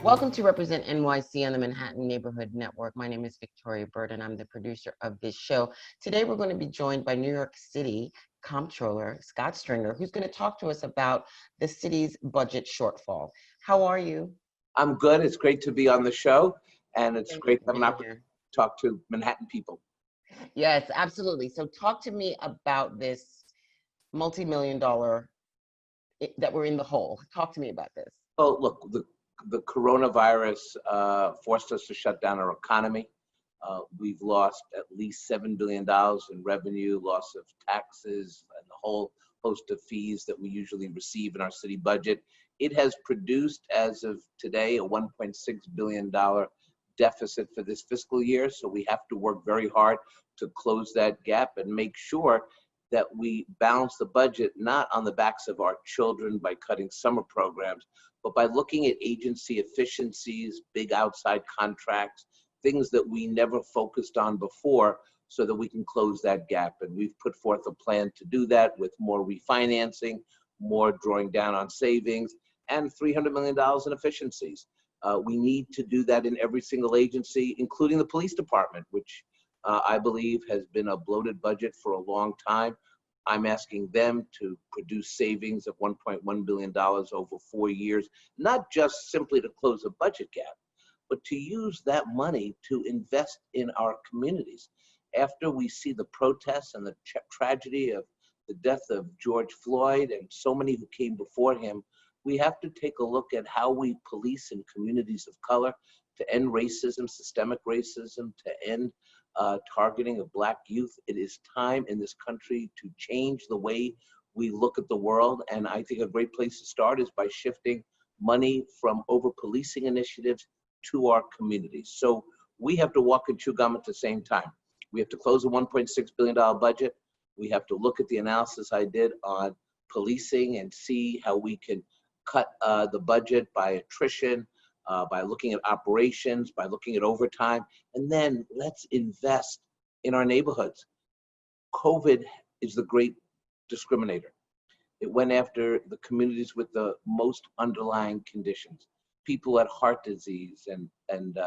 Welcome to Represent NYC on the Manhattan Neighborhood Network. My name is Victoria Bert, and I'm the producer of this show. Today, we're going to be joined by New York City Comptroller Scott Stringer, who's going to talk to us about the city's budget shortfall. How are you? I'm good. It's great to be on the show, and it's great to have an opportunity to talk to Manhattan people. Yes, absolutely. So talk to me about this multi-million dollar that we're in the hole. Talk to me about this. Oh, look, the coronavirus forced us to shut down our economy. We've lost at least $7 billion in revenue, loss of taxes, and a whole host of fees that we usually receive in our city budget. It has produced, as of today, a $1.6 billion deficit for this fiscal year. So we have to work very hard to close that gap and make sure that we balance the budget, not on the backs of our children by cutting summer programs, but by looking at agency efficiencies, big outside contracts, things that we never focused on before, so that we can close that gap. And we've put forth a plan to do that with more refinancing, more drawing down on savings, and $300 million in efficiencies. We need to do that in every single agency, including the police department, which I believe has been a bloated budget for a long time. I'm asking them to produce savings of $1.1 billion over 4 years, not just simply to close a budget gap, but to use that money to invest in our communities. After we see the protests and the tragedy of the death of George Floyd and so many who came before him, we have to take a look at how we police in communities of color to end racism, systemic racism, to end targeting of Black youth. It is time in this country to change the way we look at the world. And I think a great place to start is by shifting money from over-policing initiatives to our communities. So we have to walk and chew gum at the same time. We have to close a $1.6 billion budget. We have to look at the analysis I did on policing and see how we can cut the budget by attrition, by looking at operations, by looking at overtime, and then let's invest in our neighborhoods. COVID is the great discriminator. It went after the communities with the most underlying conditions, people at heart disease and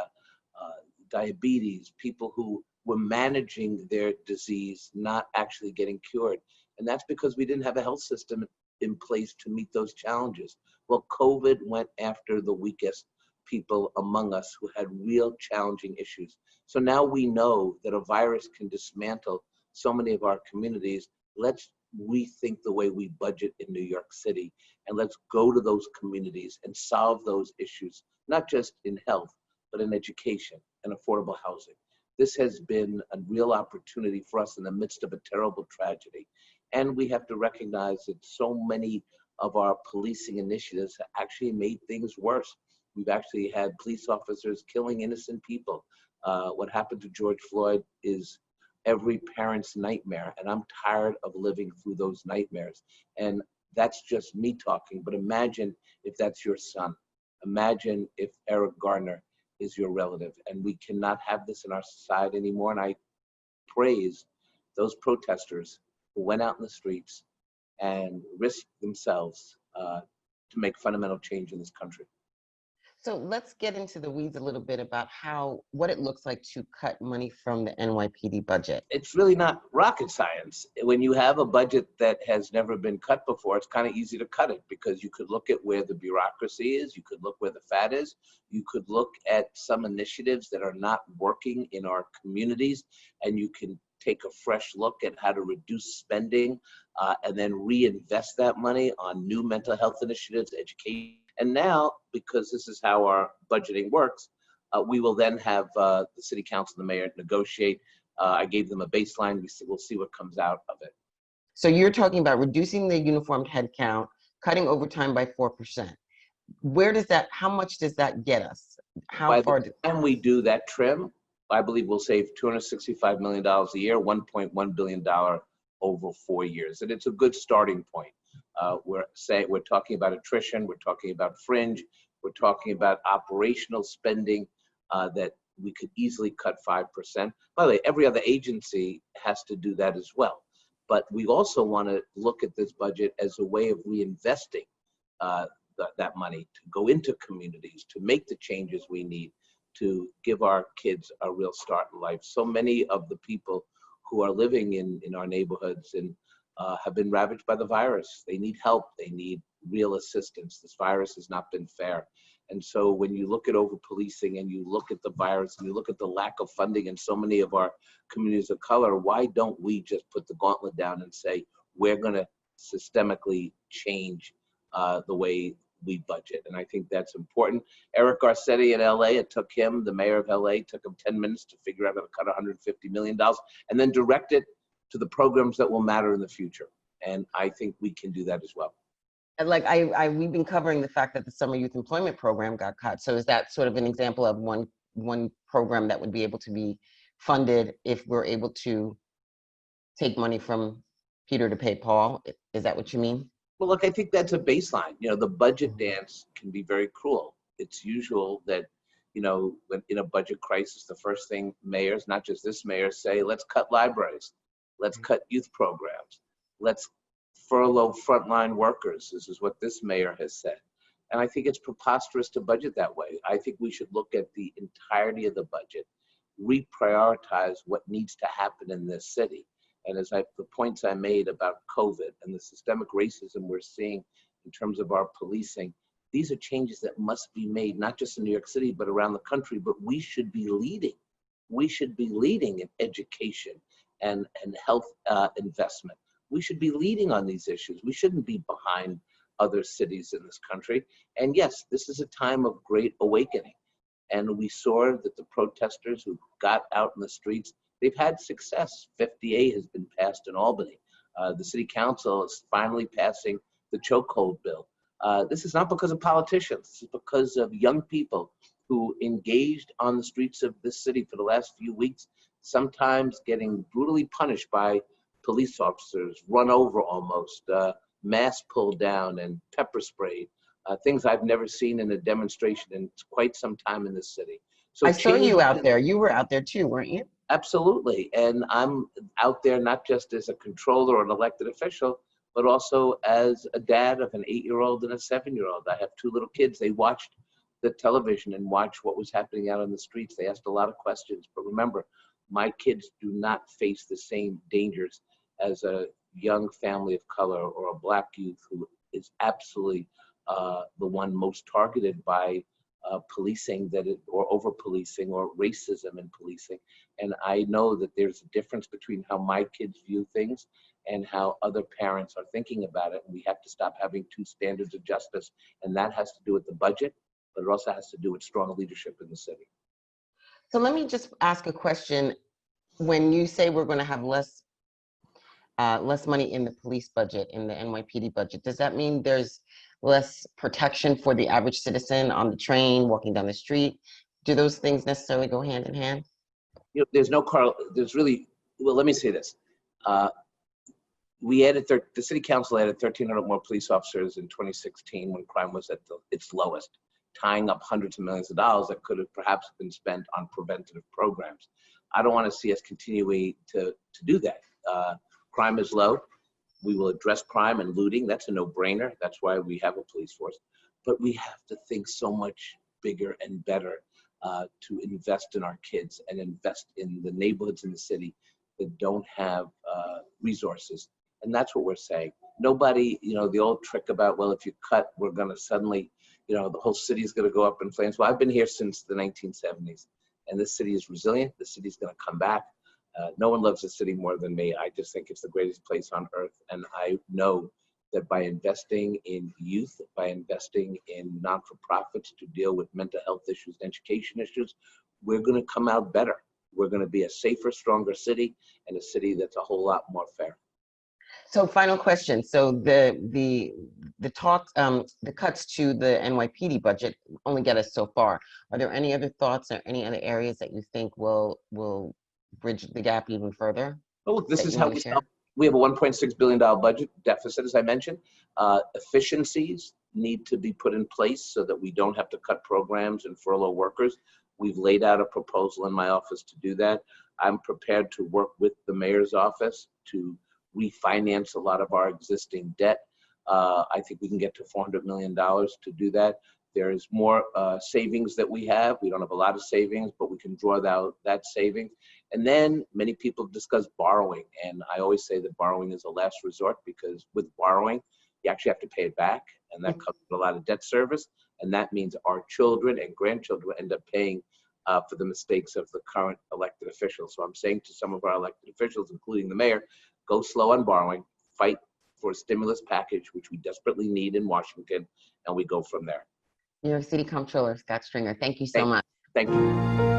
diabetes, people who were managing their disease, not actually getting cured. And that's because we didn't have a health system in place to meet those challenges. Well, COVID went after the weakest people among us who had real challenging issues. So now we know that a virus can dismantle so many of our communities. Let's rethink the way we budget in New York City, and let's go to those communities and solve those issues, not just in health, but in education and affordable housing. This has been a real opportunity for us in the midst of a terrible tragedy. And we have to recognize that so many of our policing initiatives have actually made things worse. We've actually had police officers killing innocent people. What happened to George Floyd is every parent's nightmare, and I'm tired of living through those nightmares. And that's just me talking, but imagine if that's your son. Imagine if Eric Garner is your relative, and we cannot have this in our society anymore. And I praise those protesters who went out in the streets and risked themselves to make fundamental change in this country. So let's get into the weeds a little bit about what it looks like to cut money from the NYPD budget. It's really not rocket science. When you have a budget that has never been cut before, it's kind of easy to cut it, because you could look at where the bureaucracy is, you could look where the fat is, you could look at some initiatives that are not working in our communities, and you can take a fresh look at how to reduce spending and then reinvest that money on new mental health initiatives, education. And now, because this is how our budgeting works, we will then have the city council and the mayor negotiate. I gave them a baseline. We'll see what comes out of it. So you're talking about reducing the uniformed headcount, cutting overtime by 4%. How much does that get us? By the time we do that trim, I believe we'll save $265 million a year, $1.1 billion over 4 years. And it's a good starting point. We're talking about attrition, we're talking about fringe, we're talking about operational spending that we could easily cut 5%. By the way, every other agency has to do that as well. But we also want to look at this budget as a way of reinvesting that money to go into communities, to make the changes we need to give our kids a real start in life. So many of the people who are living in our neighborhoods and have been ravaged by the virus. They need help. They need real assistance. This virus has not been fair. And so when you look at over-policing and you look at the virus and you look at the lack of funding in so many of our communities of color, why don't we just put the gauntlet down and say, we're going to systemically change the way we budget? And I think that's important. Eric Garcetti in LA, it took him, the mayor of LA, took him 10 minutes to figure out how to cut $150 million and then direct it to the programs that will matter in the future. And I think we can do that as well. And like we've been covering the fact that the summer youth employment program got cut. So is that sort of an example of one program that would be able to be funded if we're able to take money from Peter to pay Paul? Is that what you mean? Well, look, I think that's a baseline. You know, the budget dance can be very cruel. It's usual that, you know, when in a budget crisis, the first thing mayors, not just this mayor, say, let's cut libraries, let's cut youth programs, let's furlough frontline workers. This is what this mayor has said. And I think it's preposterous to budget that way. I think we should look at the entirety of the budget, reprioritize what needs to happen in this city. And as the points I made about COVID and the systemic racism we're seeing in terms of our policing, these are changes that must be made, not just in New York City, but around the country. But we should be leading. We should be leading in education and health investment. We should be leading on these issues. We shouldn't be behind other cities in this country. And yes, this is a time of great awakening. And we saw that the protesters who got out in the streets, they've had success. 50A has been passed in Albany. The city council is finally passing the chokehold bill. This is not because of politicians. This is because of young people who engaged on the streets of this city for the last few weeks, sometimes getting brutally punished by police officers, run over almost, masks pulled down and pepper sprayed, things I've never seen in a demonstration in quite some time in this city. So I saw you out there. You were out there too, weren't you? Absolutely. And I'm out there not just as a controller or an elected official, but also as a dad of an 8-year-old and a 7-year-old. I have 2 little kids. They watched the television and watched what was happening out on the streets. They asked a lot of questions. But remember, my kids do not face the same dangers as a young family of color or a Black youth who is absolutely the one most targeted by policing or over policing or racism in policing. And I know that there's a difference between how my kids view things and how other parents are thinking about it. And we have to stop having 2 standards of justice. And that has to do with the budget, but it also has to do with strong leadership in the city. So let me just ask a question. When you say we're going to have less money in the police budget, in the NYPD budget, does that mean there's less protection for the average citizen on the train, walking down the street? Do those things necessarily go hand in hand? You know, let me say this. We added, the city council added 1,300 more police officers in 2016 when crime was at its lowest, tying up hundreds of millions of dollars that could have perhaps been spent on preventative programs. I don't want to see us continuing to do that. Crime is low. We will address crime and looting. That's a no-brainer. That's why we have a police force. But we have to think so much bigger and better to invest in our kids and invest in the neighborhoods in the city that don't have resources. And that's what we're saying. Nobody, you know, the old trick about, well, if you cut, we're going to suddenly, you know, the whole city is going to go up in flames. Well, I've been here since the 1970s, and this city is resilient. The city's going to come back. No one loves the city more than me. I just think it's the greatest place on earth. And I know that by investing in youth, by investing in non-for-profits to deal with mental health issues and education issues, we're going to come out better. We're going to be a safer, stronger city, and a city that's a whole lot more fair. So final question. So the talks, the cuts to the NYPD budget only get us so far. Are there any other thoughts or any other areas that you think will bridge the gap even further? Well, look, this is how we have a $1.6 billion budget deficit, as I mentioned. Efficiencies need to be put in place so that we don't have to cut programs and furlough workers. We've laid out a proposal in my office to do that. I'm prepared to work with the mayor's office to refinance a lot of our existing debt. I think we can get to $400 million to do that. There's more savings that we have. We don't have a lot of savings, but we can draw that savings. And then many people discuss borrowing. And I always say that borrowing is a last resort, because with borrowing, you actually have to pay it back. And that comes with a lot of debt service. And that means our children and grandchildren end up paying for the mistakes of the current elected officials. So I'm saying to some of our elected officials, including the mayor, go slow on borrowing, fight for a stimulus package, which we desperately need in Washington, and we go from there. New York City Comptroller Scott Stringer, thank you so much. Thank you.